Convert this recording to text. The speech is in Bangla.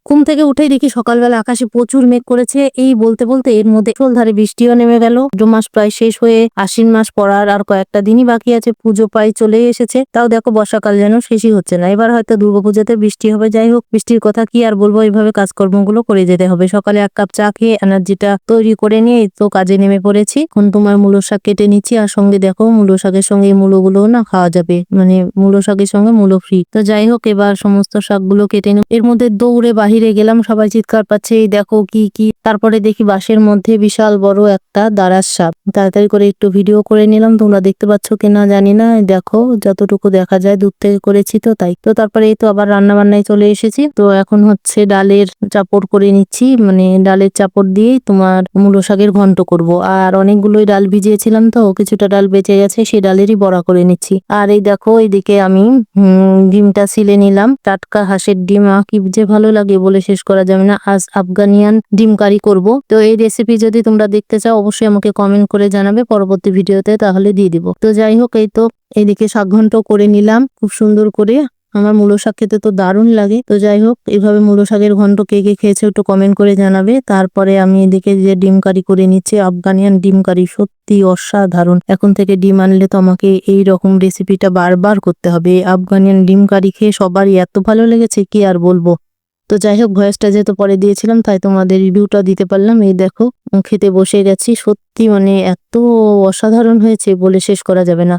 ঘুম থেকে উঠেই দেখি সকালবেলা আকাশে প্রচুর মেঘ করেছে। এই বলতে বলতে এর মধ্যে মুষলধারে বৃষ্টিও নেমে গেল। মাস প্রায় শেষ হয়ে আশ্বিন মাস পড়ার আর কয়েকটা দিনই বাকি আছে, পুজো প্রায় চলেই এসেছে। তাও দেখো বর্ষাকাল যেন শেষই হচ্ছে না। এবার হয়তো দুর্গাপূজাতে বৃষ্টি হবে। যাই হোক, বৃষ্টির কথা কি আর বলবো, এইভাবে কাজকর্মগুলো করে যেতে হবে। সকালে 1 কাপ চা খেয়ে এনার্জিটা তৈরি করে নিয়ে তো কাজে নেমে পড়েছি। এখন তোমার মূলো শাক কেটে নিচ্ছি, আর সঙ্গে দেখো মূলো শাকের সঙ্গে এই মূলোগুলো না খাওয়া যাবে, মানে মূলো শাকের সঙ্গে মূলো ফ্রি। তো যাই হোক, এবার সমস্ত শাকগুলো কেটে নিই। এর মধ্যে দৌড়ে বাহিরে গেলাম, সবাই চিৎকার পাচ্ছে এই দেখো কি কি। তারপরে দেখি বাঁশের মধ্যে বিশাল বড় একটা দারাস সাপ। তাড়াতাড়ি করে একটু ভিডিও করে নিলাম, তোমরা দেখতে পাচ্ছ কিনা জানি না। দেখো যতটুকু দেখা যায়, দূর থেকে করেছি তো তাই। তো তারপরে এই তো আবার রান্না বান্নায় চলে এসেছি। তো এখন হচ্ছে ডালের চাপড় করে নিচ্ছি, মানে ডালের চাপড় দিয়েই তোমার মূলো শাকের ঘন্ট করব। আর অনেকগুলোই ডাল ভিজিয়েছিলাম, তো কিছুটা ডাল বেঁচে গেছে, সেই ডালেরই বড়া করে নিচ্ছি। আর এই দেখো এইদিকে আমি ডিমটা ছিলে নিলাম। টাটকা হাঁসের ডিম কি যে ভালো লাগে, বলে শেষ করা যাবে না। আজ আফগানিয়ান ডিম কারি করব। তো এই রেসিপি যদি তোমরা দেখতে চাও অবশ্যই আমাকে কমেন্ট করে জানাবে পরবর্তী ভিডিওতে, তাহলে দিয়ে দিব। তো যাই হোক, এই তো এইদিকে শাক ঘন্ট করে নিলাম খুব সুন্দর করে। আমার মূলো শাক খেতে তো দারুণ লাগে। তো যাই হোক, এইভাবে মূলো শাকের ঘন্ট কে কে খেয়েছে একটু কমেন্ট করে জানাবে। তারপরে আমি এদিকে যে ডিম কারি করে নিচ্ছি, আফগানিয়ান ডিম কারি, সত্যি অসাধারণ। এখন থেকে ডিম আনলে তো আমাকে এই রকম রেসিপিটা বারবার করতে হবে। আফগানিয়ান ডিম কারি খেয়ে সবারই এত ভালো লেগেছে কি আর বলবো। তো যাই হোক, ভয়েসটা যেহেতু পরে দিয়েছিলাম তাই তোমাদের রিভিউটা দিতে পারলাম। এই দেখো খেতে বসে গেছি, সত্যি মানে এত অসাধারণ হয়েছে, বলে শেষ করা যাবে না।